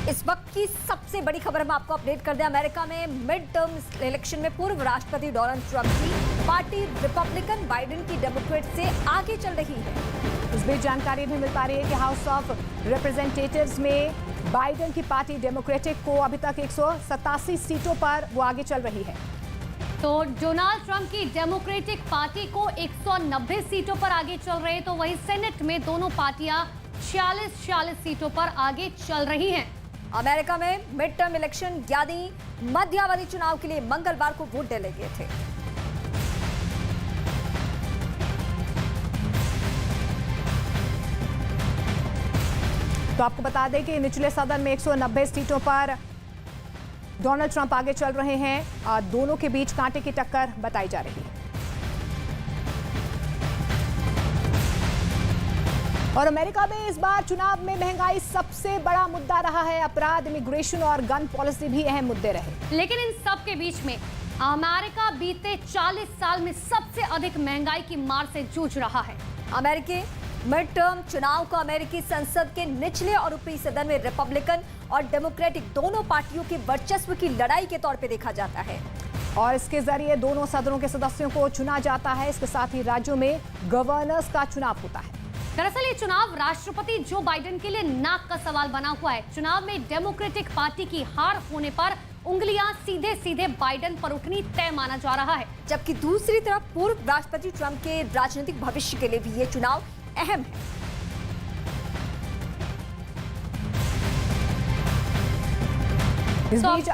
इस वक्त की सबसे बड़ी खबर हम आपको अपडेट कर दें। अमेरिका में मिड टर्म इलेक्शन में पूर्व राष्ट्रपति डोनाल्ड ट्रंप की पार्टी रिपब्लिकन बाइडेन की डेमोक्रेट से आगे चल रही है। इस बीच जानकारी भी मिल पा रही है कि हाउस ऑफ रिप्रेजेंटेटिव्स में बाइडेन की पार्टी डेमोक्रेटिक को अभी तक 187 सीटों पर वो आगे चल रही है। तो डोनाल्ड ट्रंप की डेमोक्रेटिक पार्टी को 190 सीटों पर आगे चल रहे, तो वहीं सेनेट में दोनों पार्टियां 46 सीटों पर आगे चल रही हैं। अमेरिका में मिड टर्म इलेक्शन यानी मध्यावधि चुनाव के लिए मंगलवार को वोट डाले गए थे। तो आपको बता दें कि निचले सदन में 190 सीटों पर डोनाल्ड ट्रंप आगे चल रहे हैं। दोनों के बीच कांटे की टक्कर बताई जा रही है। और अमेरिका में इस बार चुनाव में महंगाई सबसे बड़ा मुद्दा रहा है। अपराध, इमिग्रेशन और गन पॉलिसी भी अहम मुद्दे रहे। लेकिन इन सब के बीच में अमेरिका बीते 40 साल में सबसे अधिक महंगाई की मार से जूझ रहा है। अमेरिकी मिड टर्म चुनाव को अमेरिकी संसद के निचले और ऊपरी सदन में रिपब्लिकन और डेमोक्रेटिक दोनों पार्टियों के वर्चस्व की लड़ाई के तौर पे देखा जाता है। और इसके जरिए दोनों सदनों के सदस्यों को चुना जाता है। इसके साथ ही राज्यों में गवर्नर्स का चुनाव होता है। दरअसल ये चुनाव राष्ट्रपति जो बाइडेन के लिए नाक का सवाल बना हुआ है। चुनाव में डेमोक्रेटिक पार्टी की हार होने पर उंगलियां सीधे सीधे बाइडेन पर उठनी तय माना जा रहा है, जबकि दूसरी तरफ पूर्व राष्ट्रपति ट्रंप के राजनीतिक भविष्य के लिए भी ये चुनाव अहम है। इस बीच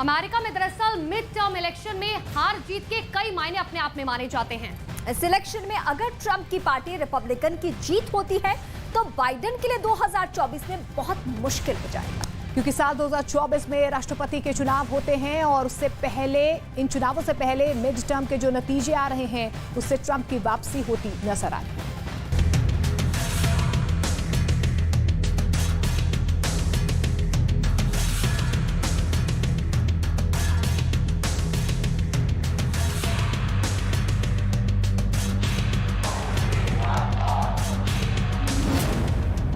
अमेरिका में दरअसल मिड टर्म इलेक्शन में हार जीत के कई मायने अपने आप में माने जाते हैं। इस इलेक्शन में अगर ट्रंप की पार्टी रिपब्लिकन की जीत होती है तो बाइडेन के लिए 2024 में बहुत मुश्किल हो जाएगा, क्योंकि साल 2024 में राष्ट्रपति के चुनाव होते हैं और उससे पहले, इन चुनावों से पहले मिड टर्म के जो नतीजे आ रहे हैं उससे ट्रंप की वापसी होती नजर आ रही है।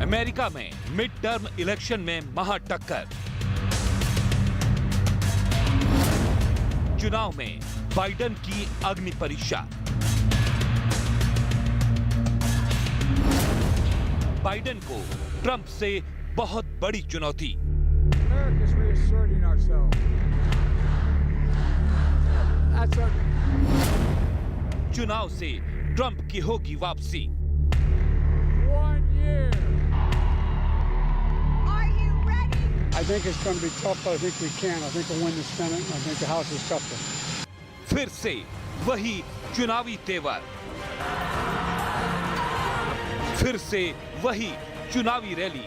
अमेरिका में मिड टर्म इलेक्शन में महा टक्कर। चुनाव में बाइडेन की अग्नि परीक्षा। बाइडेन को ट्रंप से बहुत बड़ी चुनौती। चुनाव से ट्रंप की होगी वापसी। I think it's going to be tough, but I think we can. I think we'll win the Senate, and I think the House is tougher. फिर से वही चुनावी तेवर, फिर से वही चुनावी रैली।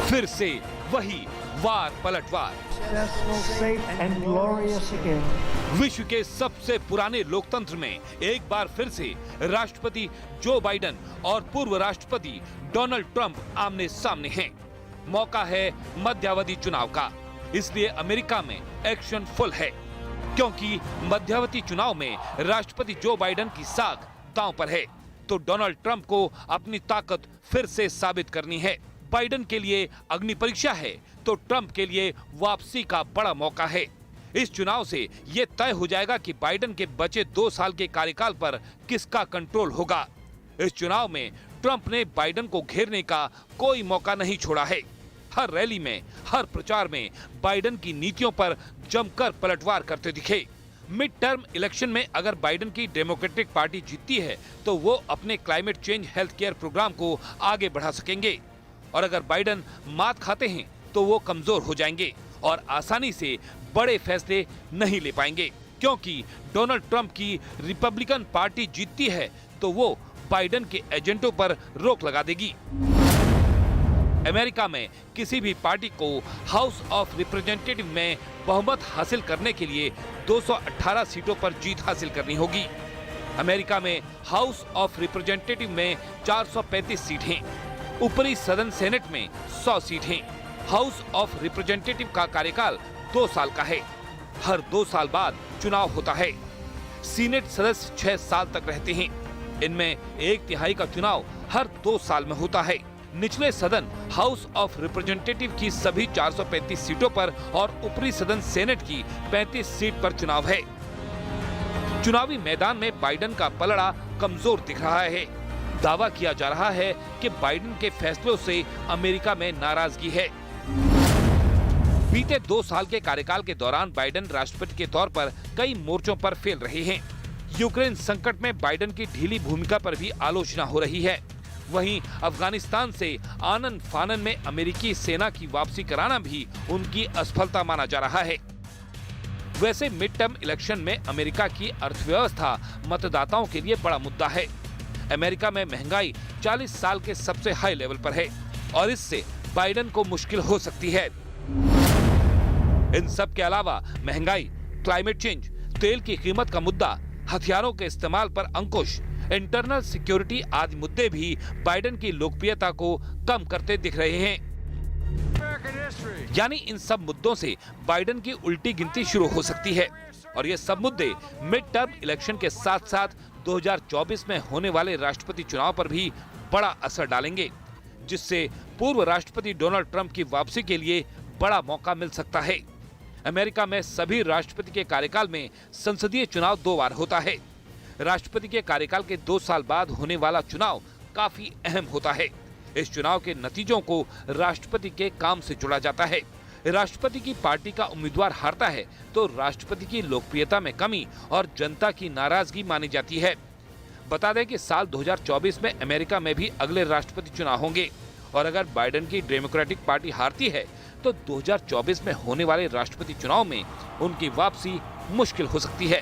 फिर से वही वार पलटवार। विश्व के सबसे पुराने लोकतंत्र में एक बार फिर से राष्ट्रपति जो बाइडेन और पूर्व राष्ट्रपति डोनाल्ड ट्रंप आमने सामने हैं। मौका है मध्यावधि चुनाव का, इसलिए अमेरिका में एक्शन फुल है, क्योंकि मध्यावधि चुनाव में राष्ट्रपति जो बाइडेन की साख दांव पर है, तो डोनाल्ड ट्रंप को अपनी ताकत फिर से साबित करनी है। बाइडेन के लिए अग्नि परीक्षा है तो ट्रंप के लिए वापसी का बड़ा मौका है। इस चुनाव से ये तय हो जाएगा कि बाइडेन के बचे 2 साल के कार्यकाल पर किसका कंट्रोल होगा। इस चुनाव में ट्रंप ने बाइडेन को घेरने का कोई मौका नहीं छोड़ा है। हर रैली में, हर प्रचार में बाइडेन की नीतियों पर जमकर पलटवार करते दिखे। मिड टर्म इलेक्शन में अगर बाइडेन की डेमोक्रेटिक पार्टी जीतती है तो वो अपने climate change health care program को आगे बढ़ा सकेंगे, और अगर बाइडेन मात खाते हैं तो वो कमजोर हो जाएंगे और आसानी से बड़े फैसले नहीं ले पाएंगे, क्योंकि डोनाल्ड ट्रंप की रिपब्लिकन पार्टी जीतती है तो वो बाइडेन के एजेंडों पर रोक लगा देगी। अमेरिका में किसी भी पार्टी को हाउस ऑफ रिप्रेजेंटेटिव में बहुमत हासिल करने के लिए 218 सीटों पर जीत हासिल करनी होगी। अमेरिका में हाउस ऑफ रिप्रेजेंटेटिव में 435 सीट हैं, ऊपरी सदन सेनेट में 100 सीट हैं। हाउस ऑफ रिप्रेजेंटेटिव का कार्यकाल 2 साल का है। हर 2 साल बाद चुनाव होता है। सीनेट सदस्य 6 साल तक रहते हैं। इनमें 1/3 का चुनाव हर 2 साल में होता है। निचले सदन हाउस ऑफ रिप्रेजेंटेटिव की सभी 435 सीटों पर और ऊपरी सदन सेनेट की 35 सीट पर चुनाव है। चुनावी मैदान में बाइडेन का पलड़ा कमजोर दिख रहा है। दावा किया जा रहा है कि बाइडेन के फैसलों से अमेरिका में नाराजगी है। बीते 2 साल के कार्यकाल के दौरान बाइडेन राष्ट्रपति के तौर पर कई मोर्चों पर फेल रहे हैं। यूक्रेन संकट में बाइडेन की ढीली भूमिका पर भी आलोचना हो रही है। वहीं अफगानिस्तान से आनन फानन में अमेरिकी सेना की वापसी कराना भी उनकी असफलता माना जा रहा है। वैसे मिड टर्म इलेक्शन में अमेरिका की अर्थव्यवस्था मतदाताओं के लिए बड़ा मुद्दा है। अमेरिका में महंगाई 40 साल के सबसे हाई लेवल पर है और इससे बाइडेन को मुश्किल हो सकती है। इन सब के अलावा महंगाई, क्लाइमेट चेंज, तेल की कीमत का मुद्दा, हथियारों के इस्तेमाल पर अंकुश, इंटरनल सिक्योरिटी आदि मुद्दे भी बाइडेन की लोकप्रियता को कम करते दिख रहे हैं। यानी इन सब मुद्दों से बाइडेन की उल्टी गिनती शुरू हो सकती है और ये सब मुद्दे मिड टर्म इलेक्शन के साथ साथ 2024 में होने वाले राष्ट्रपति चुनाव पर भी बड़ा असर डालेंगे, जिससे पूर्व राष्ट्रपति डोनाल्ड ट्रंप की वापसी के लिए बड़ा मौका मिल सकता है। अमेरिका में सभी राष्ट्रपति के कार्यकाल में संसदीय चुनाव 2 बार होता है। राष्ट्रपति के कार्यकाल के 2 साल बाद होने वाला चुनाव काफी अहम होता है। इस चुनाव के नतीजों को राष्ट्रपति के काम से जुड़ा जाता है। राष्ट्रपति की पार्टी का उम्मीदवार हारता है तो राष्ट्रपति की लोकप्रियता में कमी और जनता की नाराजगी मानी जाती है। बता दें कि साल 2024 में अमेरिका में भी अगले राष्ट्रपति चुनाव होंगे और अगर बाइडेन की डेमोक्रेटिक पार्टी हारती है तो 2024 में होने वाले राष्ट्रपति चुनाव में उनकी वापसी मुश्किल हो सकती है।